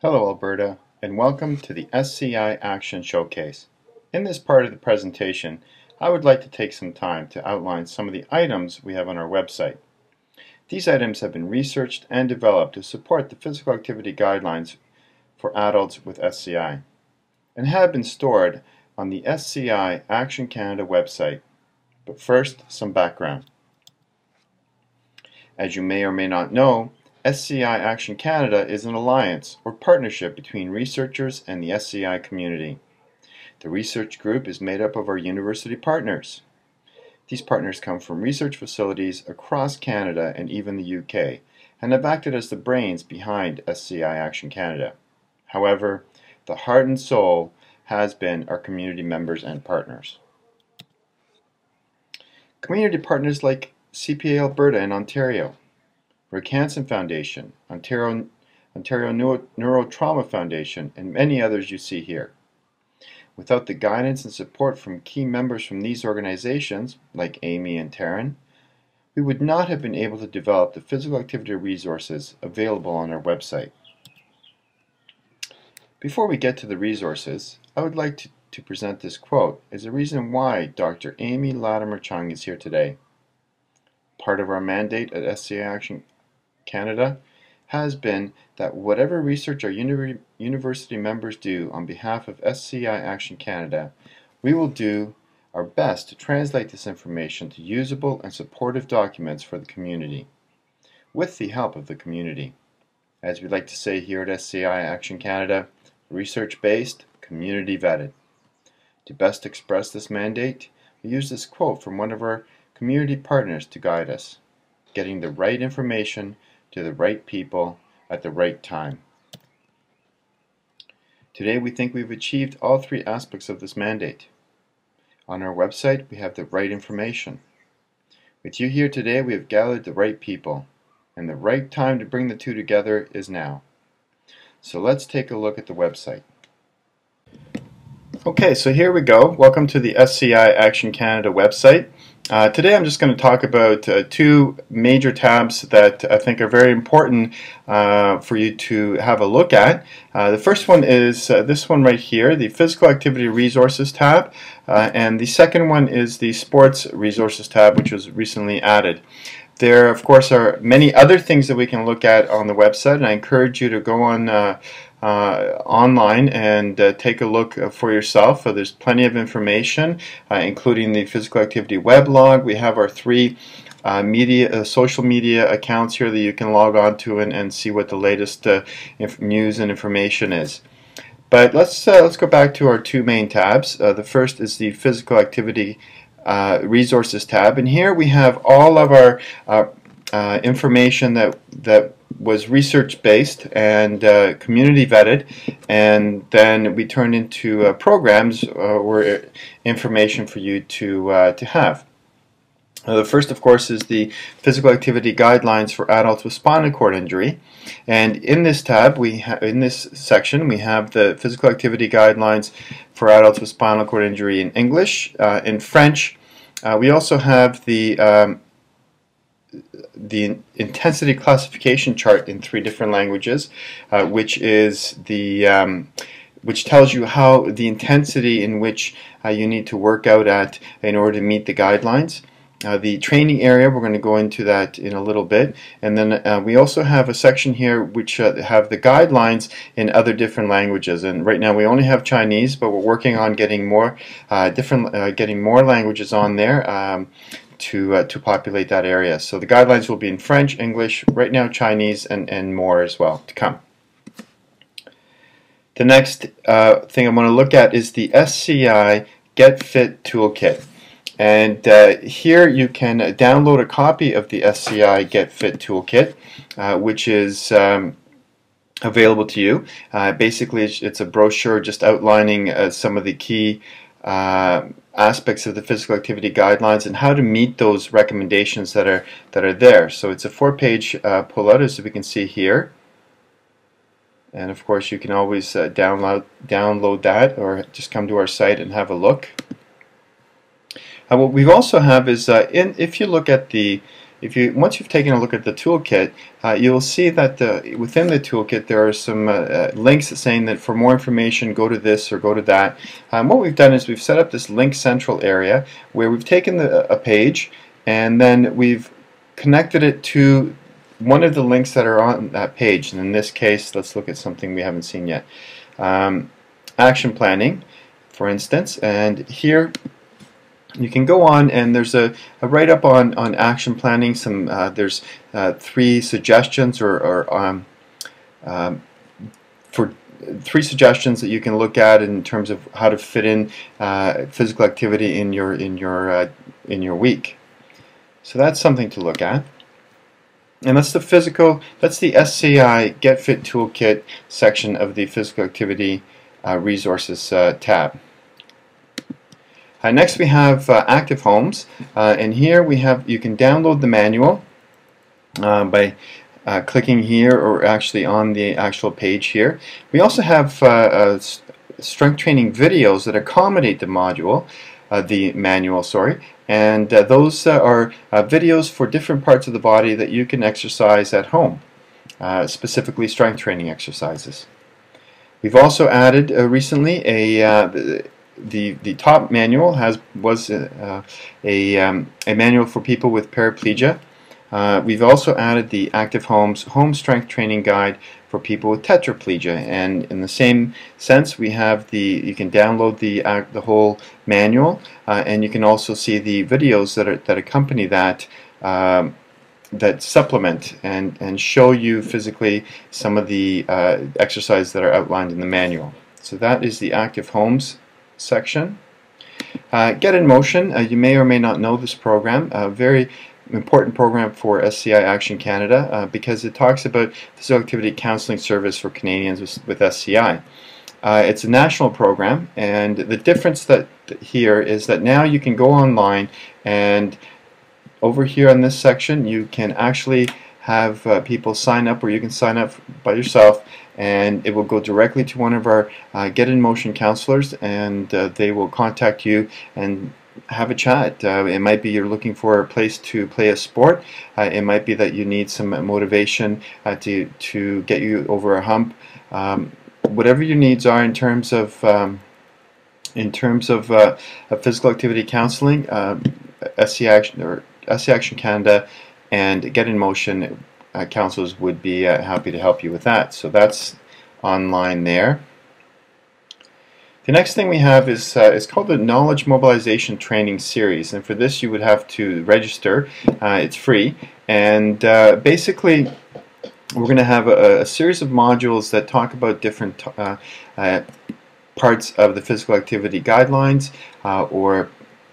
Hello Alberta, and welcome to the SCI Action Showcase. In this part of the presentation, I would like to take some time to outline some of the items we have on our website. These items have been researched and developed to support the physical activity guidelines for adults with SCI, and have been stored on the SCI Action Canada website. But first, some background. As you may or may not know, SCI Action Canada is an alliance or partnership between researchers and the SCI community. The research group is made up of our university partners. These partners come from research facilities across Canada and even the UK, and have acted as the brains behind SCI Action Canada. However, the heart and soul has been our community members and partners. Community partners like CPA Alberta in Ontario, Rick Hansen Foundation, Ontario Neurotrauma Foundation, and many others you see here. Without the guidance and support from key members from these organizations, like Amy and Taryn, we would not have been able to develop the physical activity resources available on our website. Before we get to the resources, I would like to present this quote as a reason why Dr. Amy Latimer-Chung is here today. Part of our mandate at SCI Action Canada has been that whatever research our university members do on behalf of SCI Action Canada, we will do our best to translate this information to usable and supportive documents for the community, with the help of the community. As we like to say here at SCI Action Canada, research-based, community-vetted. To best express this mandate, we use this quote from one of our community partners to guide us, getting the right information to the right people at the right time. Today we think we've achieved all three aspects of this mandate. On our website we have the right information. With you here today we have gathered the right people, and the right time to bring the two together is now. So let's take a look at the website. Okay, so here we go. Welcome to the SCI Action Canada website. Today I'm just going to talk about two major tabs that I think are very important for you to have a look at. The first one is this one right here, the Physical Activity Resources tab, and the second one is the Sports Resources tab, which was recently added. There, of course, are many other things that we can look at on the website, and I encourage you to go on online and take a look for yourself. There's plenty of information, including the physical activity weblog. We have our three social media accounts here that you can log on to and see what the latest news and information is. But let's go back to our two main tabs. The first is the Physical Activity Resources tab, and here we have all of our information that was research based and community vetted, and then we turned into programs or information for you to have. The first, of course, is the Physical Activity Guidelines for Adults with Spinal Cord Injury, and in this tab, in this section, we have the Physical Activity Guidelines for Adults with Spinal Cord Injury in English, in French. We also have the intensity classification chart in 3 different languages, which tells you how the intensity in which you need to work out at in order to meet the guidelines. The training area, we're going to go into that in a little bit, and then we also have a section here which have the guidelines in other different languages. And right now we only have Chinese, but we're working on getting more getting more languages on there to populate that area. So the guidelines will be in French, English, right now Chinese, and more as well to come. The next thing I want to look at is the SCI Get Fit Toolkit. And here you can download a copy of the SCI Get Fit Toolkit, which is available to you. Basically, it's a brochure just outlining some of the key aspects of the physical activity guidelines and how to meet those recommendations that are there. So it's a 4-page pullout, as we can see here. And of course, you can always download that, or just come to our site and have a look. What we also have is, if you look at the once you've taken a look at the toolkit, you'll see that within the toolkit there are some links saying that for more information go to this or go to that. What we've done is we've set up this link central area where we've taken a page and then we've connected it to one of the links that are on that page. And in this case, let's look at something we haven't seen yet. Action planning, for instance, and here you can go on and there's a write-up on action planning. There's 3 suggestions for 3 suggestions that you can look at in terms of how to fit in physical activity in your week. So that's something to look at. And that's the SCI Get Fit Toolkit section of the Physical Activity Resources tab. Next we have Active Homes, and here you can download the manual by clicking here or actually on the actual page here. We also have strength training videos that accommodate the manual, and those are videos for different parts of the body that you can exercise at home, specifically strength training exercises. We've also added recently the top manual was a manual for people with paraplegia. We've also added the Active Homes Home Strength Training Guide for people with tetraplegia, and in the same sense we have you can download the whole manual, and you can also see the videos that accompany that that supplement and show you physically some of the exercises that are outlined in the manual. So that is the Active Homes section. Get in Motion, you may or may not know this program, a very important program for SCI Action Canada because it talks about physical activity counseling service for Canadians with SCI. It's a national program, and the difference here is that now you can go online, and over here on this section you can actually have people sign up, or you can sign up by yourself, and it will go directly to one of our Get in Motion counselors, and they will contact you and have a chat. It might be you're looking for a place to play a sport. It might be that you need some motivation to get you over a hump. Whatever your needs are in terms of physical activity counseling, SC Action Canada and Get in Motion counselors would be happy to help you with that. So that's online there. The next thing we have is called the Knowledge Mobilization Training Series, and for this you would have to register. It's free, and basically we're going to have a series of modules that talk about different parts of the physical activity guidelines, or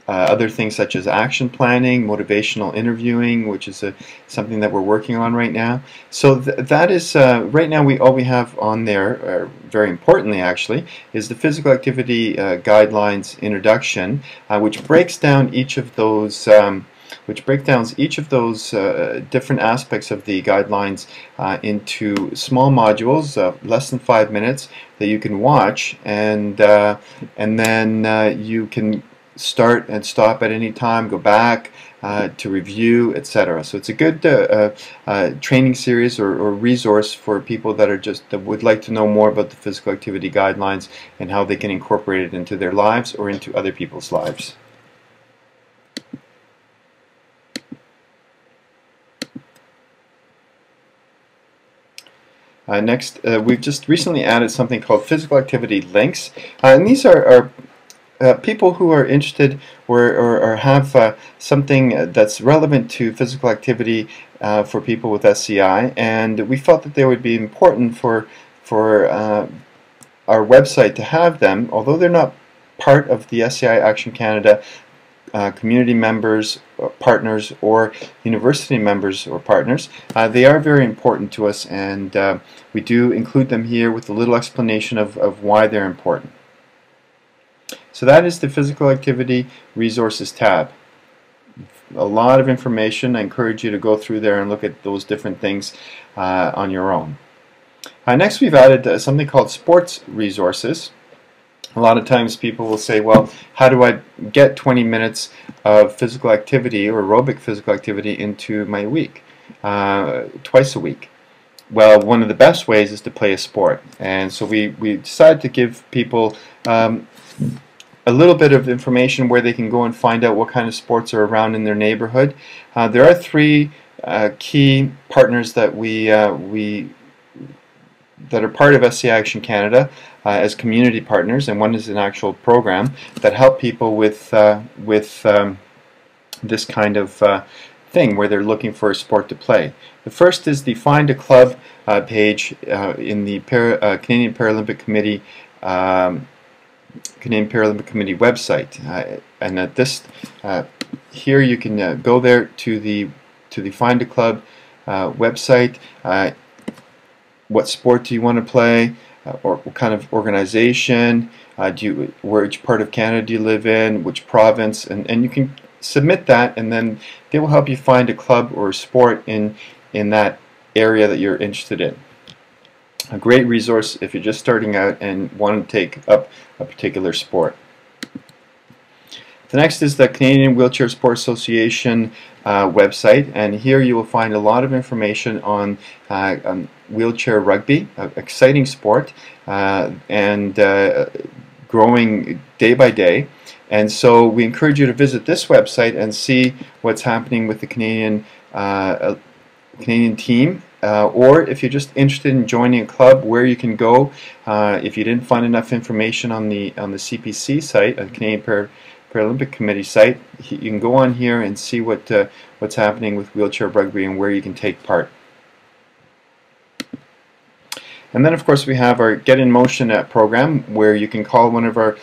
other things such as action planning, motivational interviewing, which is something that we're working on right now. So that is right now all we have on there, very importantly actually, is the physical activity guidelines introduction, which breaks down each of those different aspects of the guidelines into small modules, less than 5 minutes, that you can watch, and then you can start and stop at any time, go back to review, etc. So it's a good training series or resource for people that would like to know more about the physical activity guidelines and how they can incorporate it into their lives or into other people's lives. Next, we've just recently added something called physical activity links, and these are people who are interested or have something that's relevant to physical activity for people with SCI, and we felt that they would be important for our website to have them, although they're not part of the SCI Action Canada community members, partners, or university members or partners. They are very important to us, and we do include them here with a little explanation of why they're important. So that is the Physical Activity Resources tab. A lot of information. I encourage you to go through there and look at those different things on your own. Next we've added something called Sports Resources. A lot of times people will say, well, how do I get 20 minutes of physical activity or aerobic physical activity into my week, twice a week? Well, one of the best ways is to play a sport. And so we decided to give people a little bit of information where they can go and find out what kind of sports are around in their neighborhood. There are three key partners that that are part of SCI Action Canada as community partners, and one is an actual program that help people with this kind of thing where they're looking for a sport to play. The first is the Find a Club page in the Canadian Paralympic Committee website, and at this here you can go there to the Find a Club website. What sport do you want to play, or what kind of organization, which part of Canada do you live in, which province, and you can submit that, and then they will help you find a club or a sport in that area that you're interested in. A great resource if you're just starting out and want to take up a particular sport. The next is the Canadian Wheelchair Sport Association website, and here you will find a lot of information on wheelchair rugby, an exciting sport, and growing day by day. And so we encourage you to visit this website and see what's happening with the Canadian team, or if you're just interested in joining a club, where you can go. If you didn't find enough information on the CPC site, the Canadian Paralympic Committee site, you can go on here and see what's happening with wheelchair rugby and where you can take part. And then, of course, we have our Get in Motion program, where you can call one of our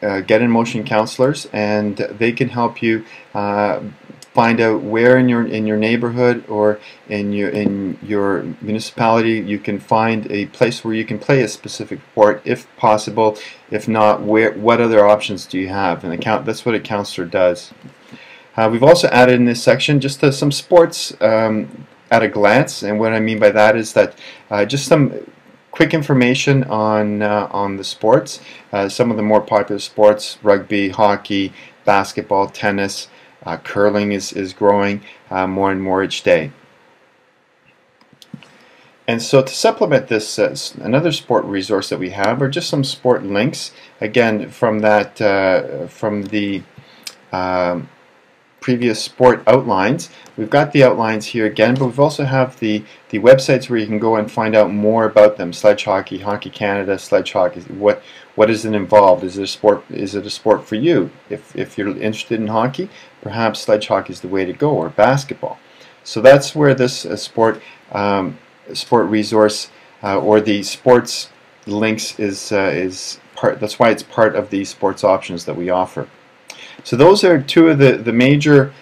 Get in Motion counselors, and they can help you find out where in your neighborhood or in your municipality you can find a place where you can play a specific sport, if possible. If not, what other options do you have? And that's what a counselor does. We've also added in this section just some sports at a glance, and what I mean by that is that just some quick information on the sports. Some of the more popular sports: rugby, hockey, basketball, tennis. Curling is growing more and more each day. And so to supplement this, another sport resource that we have are just some sport links. Again, from the previous sport outlines. We've got the outlines here again, but we've also have the websites where you can go and find out more about them. Sledge hockey, Hockey Canada, sledge hockey. What is it involved? Is it a sport? Is it a sport for you? If you're interested in hockey, perhaps sledge hockey is the way to go, or basketball. So that's where this sport resource or the sports links is part. That's why it's part of the sports options that we offer. So those are two of the major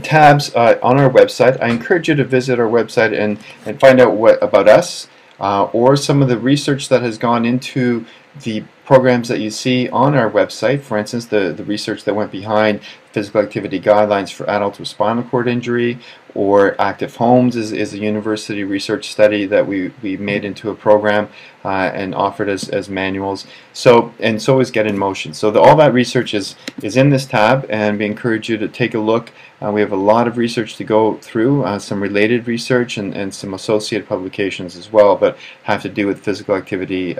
tabs on our website. I encourage you to visit our website and find out about us, or some of the research that has gone into the programs that you see on our website. For instance, the research that went behind physical activity guidelines for adults with spinal cord injury, or Active Homes is a university research study that we made into a program and offered as manuals. So is Get in Motion. So all that research is in this tab, and we encourage you to take a look. We have a lot of research to go through, some related research and some associated publications as well, but have to do with physical activity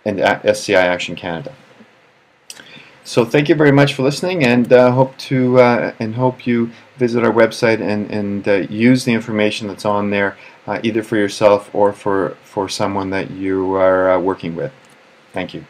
and SCI Action Canada. So thank you very much for listening, and hope you visit our website and use the information that's on there, either for yourself or for someone that you are working with. Thank you.